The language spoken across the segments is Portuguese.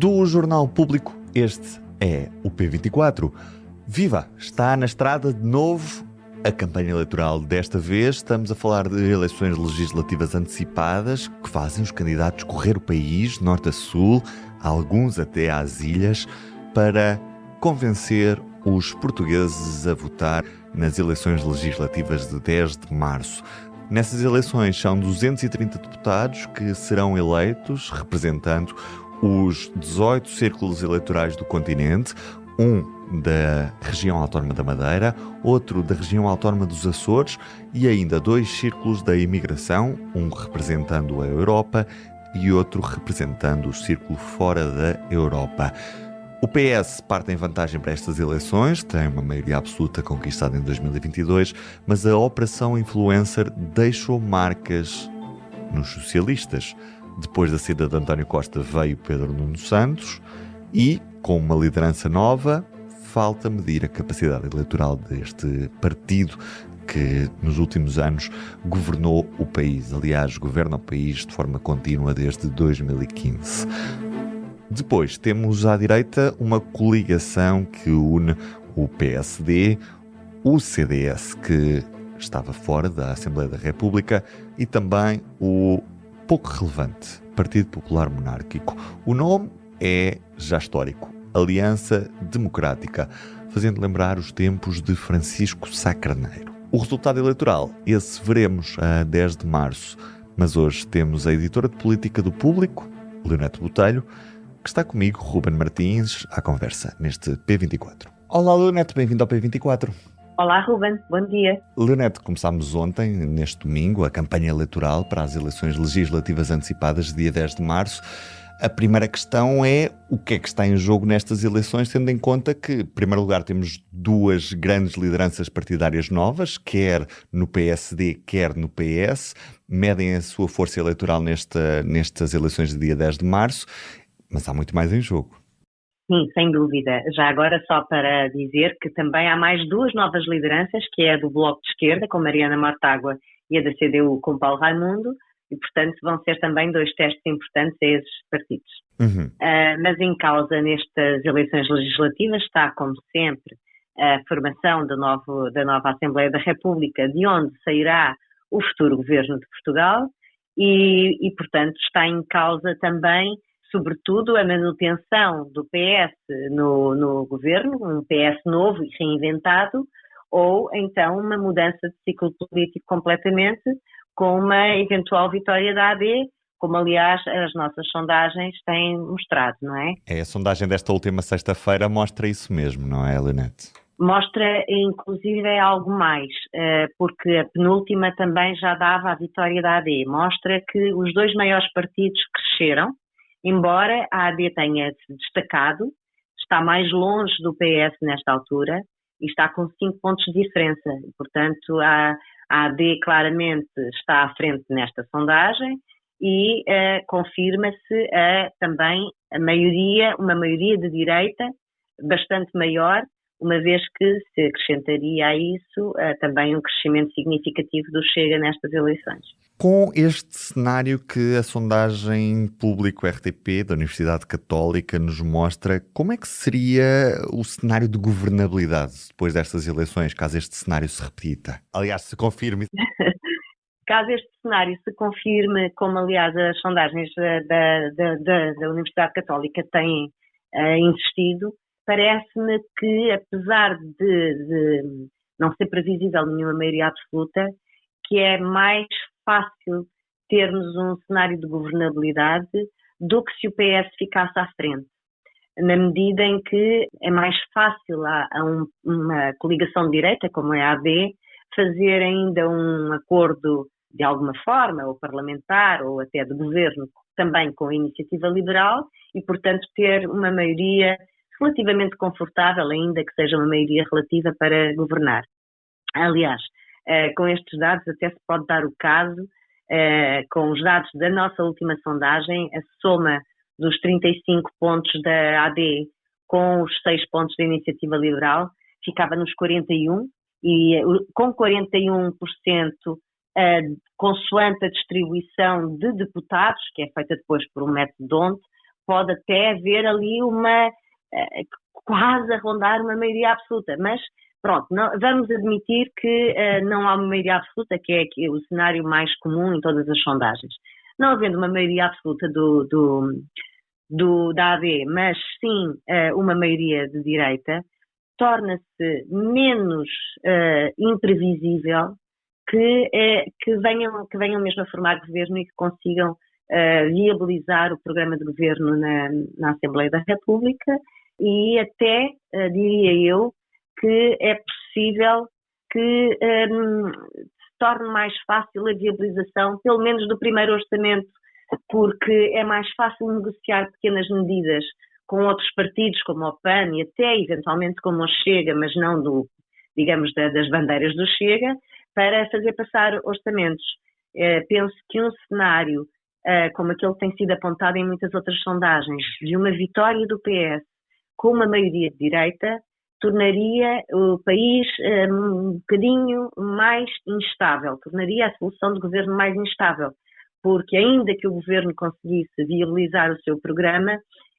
Do Jornal Público, este é o P24. Viva! Está na estrada de novo a campanha eleitoral. Desta vez estamos a falar de eleições legislativas antecipadas que fazem os candidatos correr o país, norte a sul, alguns até às ilhas, para convencer os portugueses a votar nas eleições legislativas de 10 de março. Nessas eleições são 230 deputados que serão eleitos representando os 18 círculos eleitorais do continente, um da região autónoma da Madeira, outro da região autónoma dos Açores e ainda 2 círculos da imigração, um representando a Europa e outro representando o círculo fora da Europa. O PS parte em vantagem para estas eleições, tem uma maioria absoluta conquistada em 2022, mas a Operação Influencer deixou marcas nos socialistas. Depois da saída de António Costa veio Pedro Nuno Santos e, com uma liderança nova, falta medir a capacidade eleitoral deste partido que nos últimos anos governou o país. Aliás, governa o país de forma contínua desde 2015. Depois temos à direita uma coligação que une o PSD, o CDS, que estava fora da Assembleia da República, e também o pouco relevante Partido Popular Monárquico. O nome é já histórico, Aliança Democrática, fazendo lembrar os tempos de Francisco Sá Carneiro. O resultado eleitoral, esse veremos a 10 de março, mas hoje temos a editora de política do Público, Leonete Botelho, que está comigo, Ruben Martins, à conversa neste P24. Olá, Leonete, bem-vindo ao P24. Olá, Ruben, bom dia. Leonete, começámos ontem, neste domingo, a campanha eleitoral para as eleições legislativas antecipadas, dia 10 de março. A primeira questão é o que é que está em jogo nestas eleições, tendo em conta que, em primeiro lugar, temos 2 grandes lideranças partidárias novas, quer no PSD, quer no PS, medem a sua força eleitoral nestas eleições de dia 10 de março, mas há muito mais em jogo. Sim, sem dúvida. Já agora só para dizer que também há mais 2 novas lideranças, que é a do Bloco de Esquerda, com Mariana Mortágua, e a da CDU, com Paulo Raimundo, e, portanto, vão ser também 2 testes importantes a esses partidos. Mas em causa nestas eleições legislativas está, como sempre, a formação da nova Assembleia da República, de onde sairá o futuro governo de Portugal, e portanto, está em causa também, sobretudo, a manutenção do PS no governo, um PS novo e reinventado, ou então uma mudança de ciclo político completamente, com uma eventual vitória da AD, como aliás as nossas sondagens têm mostrado, não é? A sondagem desta última sexta-feira mostra isso mesmo, não é, Leonete? Mostra, inclusive, algo mais, porque a penúltima também já dava a vitória da AD. Mostra que os 2 maiores partidos cresceram, embora a AD tenha se destacado, está mais longe do PS nesta altura e está com 5 pontos de diferença. Portanto, a AD claramente está à frente nesta sondagem e confirma-se também uma maioria de direita bastante maior, uma vez que se acrescentaria a isso também um crescimento significativo do Chega nestas eleições. Com este cenário que a sondagem Público RTP da Universidade Católica nos mostra, como é que seria o cenário de governabilidade depois destas eleições, caso este cenário se repita? Aliás, se confirme. Caso este cenário se confirme, como aliás as sondagens da Universidade Católica têm insistido, parece-me que, apesar de não ser previsível nenhuma maioria absoluta, que é mais fácil termos um cenário de governabilidade do que se o PS ficasse à frente, na medida em que é mais fácil a uma coligação de direita, como é a AD, fazer ainda um acordo de alguma forma, ou parlamentar, ou até de governo, também com a iniciativa liberal, e, portanto, ter uma maioria relativamente confortável, ainda que seja uma maioria relativa para governar. Aliás, com estes dados até se pode dar o caso, com os dados da nossa última sondagem, a soma dos 35 pontos da AD com os 6 pontos da iniciativa liberal ficava nos 41, e com 41%, consoante a distribuição de deputados, que é feita depois por um método DONT, pode até haver ali quase a rondar uma maioria absoluta, mas pronto, vamos admitir que não há uma maioria absoluta, que é o cenário mais comum em todas as sondagens. Não havendo uma maioria absoluta da AD, mas sim uma maioria de direita, torna-se menos imprevisível que venham mesmo a formar governo e que consigam viabilizar o programa de governo na Assembleia da República, e até, diria eu, que é possível que se torne mais fácil a viabilização, pelo menos do primeiro orçamento, porque é mais fácil negociar pequenas medidas com outros partidos, como o PAN e até eventualmente como o Chega, mas não das bandeiras do Chega, para fazer passar orçamentos. Penso que um cenário, como aquele que tem sido apontado em muitas outras sondagens, de uma vitória do PS com uma maioria de direita, tornaria o país um bocadinho mais instável, tornaria a solução de governo mais instável, porque ainda que o governo conseguisse viabilizar o seu programa,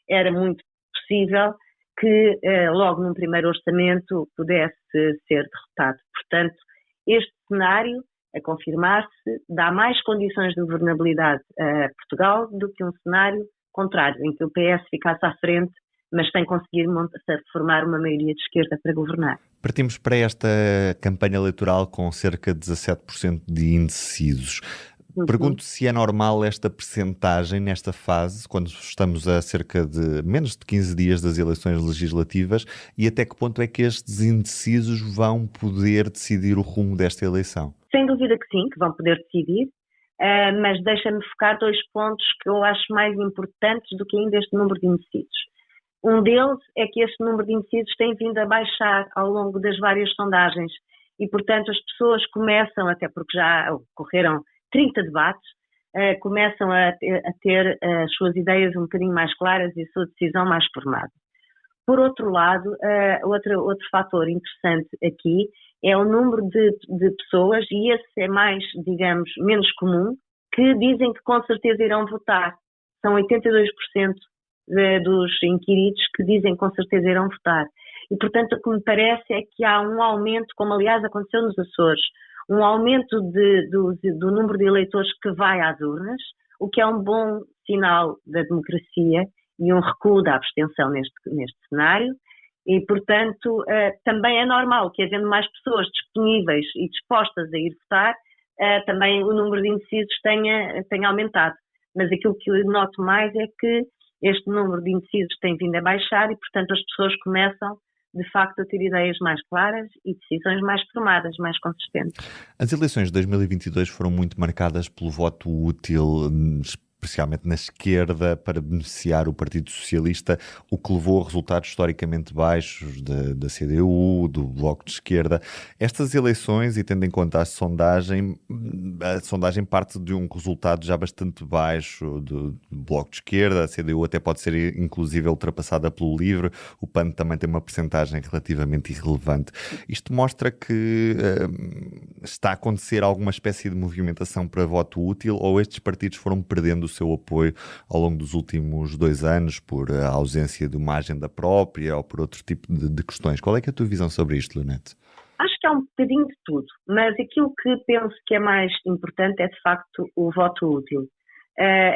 era muito possível que logo num primeiro orçamento pudesse ser derrotado. Portanto, este cenário, a confirmar-se, dá mais condições de governabilidade a Portugal do que um cenário contrário, em que o PS ficasse à frente, mas sem conseguir formar uma maioria de esquerda para governar. Partimos para esta campanha eleitoral com cerca de 17% de indecisos. Pergunto se é normal esta percentagem nesta fase, quando estamos a cerca de menos de 15 dias das eleições legislativas, e até que ponto é que estes indecisos vão poder decidir o rumo desta eleição? Sem dúvida que sim, que vão poder decidir, mas deixa-me focar 2 pontos que eu acho mais importantes do que ainda este número de indecisos. Um deles é que este número de indecisos tem vindo a baixar ao longo das várias sondagens e, portanto, as pessoas começam, até porque já ocorreram 30 debates, começam a ter as suas ideias um bocadinho mais claras e a sua decisão mais formada. Por outro lado, outro fator interessante aqui é o número de pessoas, e esse é mais, digamos, menos comum, que dizem que com certeza irão votar. São 82% dos inquiridos que dizem que com certeza irão votar. E, portanto, o que me parece é que há um aumento, como aliás aconteceu nos Açores, um aumento do número de eleitores que vai às urnas, o que é um bom sinal da democracia e um recuo da abstenção neste cenário. E, portanto, também é normal que, havendo mais pessoas disponíveis e dispostas a ir votar, também o número de indecisos tenha aumentado. Mas aquilo que eu noto mais é que este número de indecisos tem vindo a baixar e, portanto, as pessoas começam, de facto, a ter ideias mais claras e decisões mais formadas, mais consistentes. As eleições de 2022 foram muito marcadas pelo voto útil, especialmente na esquerda, para beneficiar o Partido Socialista, o que levou a resultados historicamente baixos da CDU, do Bloco de Esquerda. Estas eleições, e tendo em conta a sondagem parte de um resultado já bastante baixo do Bloco de Esquerda. A CDU até pode ser inclusive ultrapassada pelo LIVRE, o PAN também tem uma percentagem relativamente irrelevante. Isto mostra que está a acontecer alguma espécie de movimentação para voto útil, ou estes partidos foram perdendo o seu apoio ao longo dos últimos 2 anos por a ausência de uma agenda própria ou por outro tipo de questões? Qual é que é a tua visão sobre isto, Leonete? Acho que é um bocadinho de tudo, mas aquilo que penso que é mais importante é de facto o voto útil.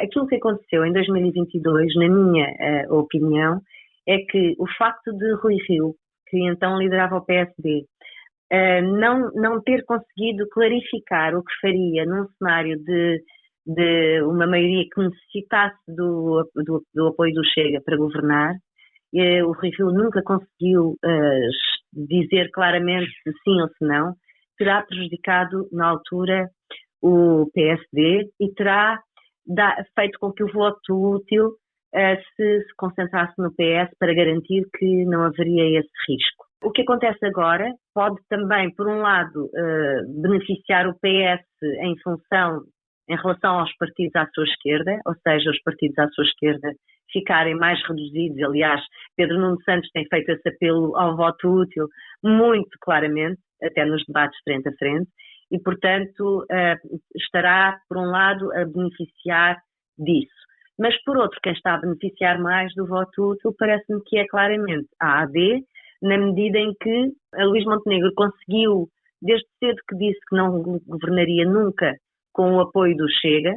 Aquilo que aconteceu em 2022, na minha opinião, é que o facto de Rui Rio, que então liderava o PSD, não ter conseguido clarificar o que faria num cenário de uma maioria que necessitasse do apoio do Chega para governar. O Rui Rio nunca conseguiu dizer claramente se sim ou se não, terá prejudicado na altura o PSD e terá feito com que o voto útil se concentrasse no PS para garantir que não haveria esse risco. O que acontece agora pode também, por um lado, beneficiar o PS em relação aos partidos à sua esquerda, ou seja, os partidos à sua esquerda ficarem mais reduzidos. Aliás, Pedro Nuno Santos tem feito esse apelo ao voto útil muito claramente, até nos debates frente a frente, e, portanto, estará, por um lado, a beneficiar disso. Mas, por outro, quem está a beneficiar mais do voto útil parece-me que é claramente a AD, na medida em que a Luís Montenegro conseguiu, desde cedo que disse que não governaria nunca com o apoio do Chega,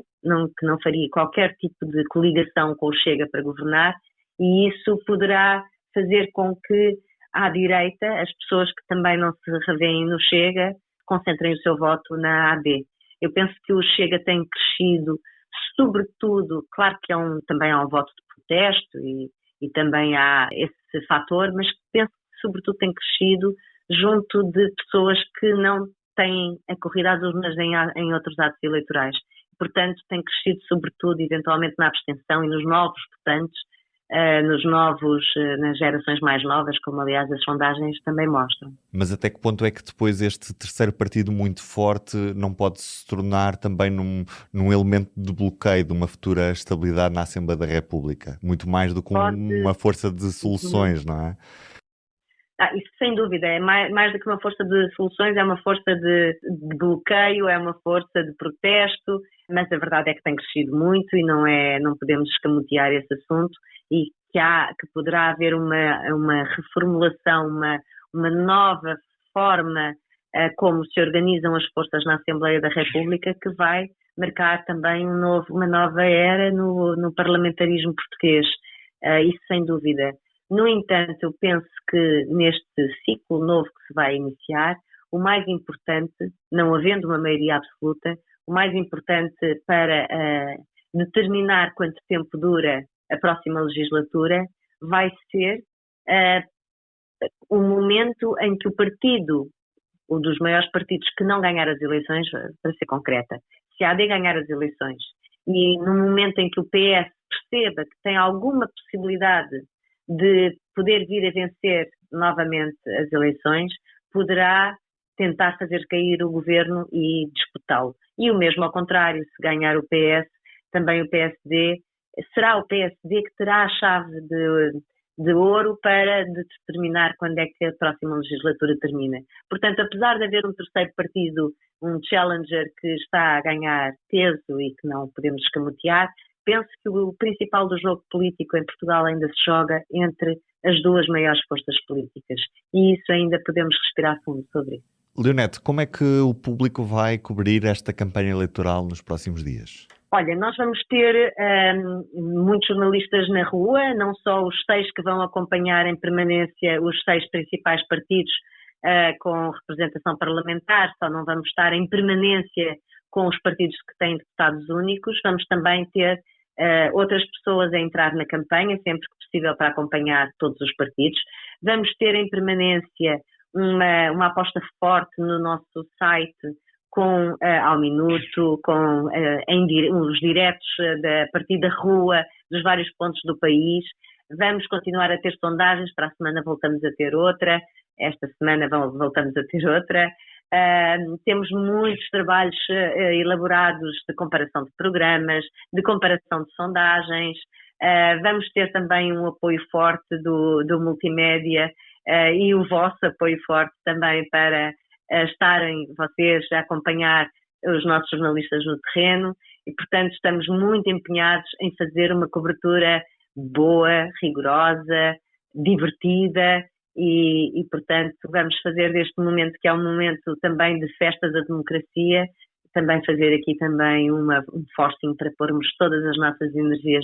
que não faria qualquer tipo de coligação com o Chega para governar, e isso poderá fazer com que, à direita, as pessoas que também não se revêem no Chega, concentrem o seu voto na AD. Eu penso que o Chega tem crescido, sobretudo, claro que também há um voto de protesto e também há esse fator, mas penso que sobretudo tem crescido junto de pessoas que não têm acorrido às urnas em outros atos eleitorais. Portanto, tem crescido sobretudo, eventualmente, na abstenção e nos novos votantes, nas gerações mais novas, como aliás as sondagens também mostram. Mas até que ponto é que depois este terceiro partido muito forte não pode se tornar também num elemento de bloqueio de uma futura estabilidade na Assembleia da República? Muito mais do que uma força de soluções, não é? Isso sem dúvida, é mais do que uma força de soluções, é uma força de bloqueio, é uma força de protesto, mas a verdade é que tem crescido muito e não podemos escamotear esse assunto, e que poderá haver uma reformulação, uma nova forma como se organizam as forças na Assembleia da República, que vai marcar também uma nova era no parlamentarismo português, isso sem dúvida. No entanto, eu penso que neste ciclo novo que se vai iniciar, o mais importante, não havendo uma maioria absoluta, o mais importante para determinar quanto tempo dura a próxima legislatura vai ser o momento em que o partido, um dos maiores partidos que não ganhar as eleições, para ser concreta, se a AD ganhar as eleições, e no momento em que o PS perceba que tem alguma possibilidade de poder vir a vencer novamente as eleições, poderá tentar fazer cair o governo e disputá-lo. E o mesmo ao contrário, se ganhar o PS, também o PSD, será o PSD que terá a chave de ouro para determinar quando é que a próxima legislatura termina. Portanto, apesar de haver um terceiro partido, um challenger que está a ganhar peso e que não podemos escamotear, penso que o principal do jogo político em Portugal ainda se joga entre as duas maiores forças políticas. E isso ainda podemos respirar fundo sobre isso. Leonete, como é que o público vai cobrir esta campanha eleitoral nos próximos dias? Olha, nós vamos ter muitos jornalistas na rua, não só os 6 que vão acompanhar em permanência os 6 principais partidos com representação parlamentar, só não vamos estar em permanência com os partidos que têm deputados únicos, vamos também ter outras pessoas a entrar na campanha, sempre que possível, para acompanhar todos os partidos. Vamos ter em permanência uma aposta forte no nosso site, com ao minuto, com os diretos a partir da rua, dos vários pontos do país. Vamos continuar a ter sondagens, para a semana voltamos a ter outra, esta semana voltamos a ter outra. Temos muitos trabalhos elaborados de comparação de programas, de comparação de sondagens. Vamos ter também um apoio forte do multimédia e o vosso apoio forte também para estarem vocês a acompanhar os nossos jornalistas no terreno e, portanto, estamos muito empenhados em fazer uma cobertura boa, rigorosa, divertida e, portanto, vamos fazer deste momento, que é um momento também de festa da democracia, também fazer aqui também um forcing para pormos todas as nossas energias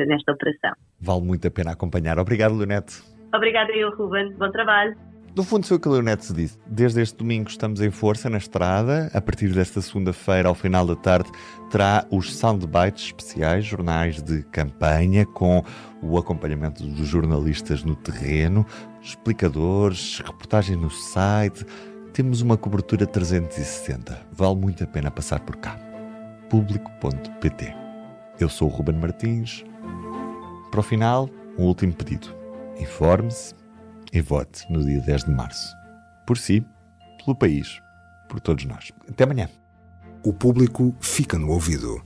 nesta operação. Vale muito a pena acompanhar. Obrigado, Leonete. Obrigada eu, Ruben. Bom trabalho. No fundo foi o que a Leonete se disse. Desde este domingo estamos em força na estrada. A partir desta segunda-feira, ao final da tarde, terá os soundbites especiais, jornais de campanha, com o acompanhamento dos jornalistas no terreno, explicadores, reportagens no site. Temos uma cobertura 360. Vale muito a pena passar por cá. Público.pt. Eu sou o Ruben Martins. Para o final, um último pedido. Informe-se e vote no dia 10 de março. Por si, pelo país, por todos nós. Até amanhã. O público fica no ouvido.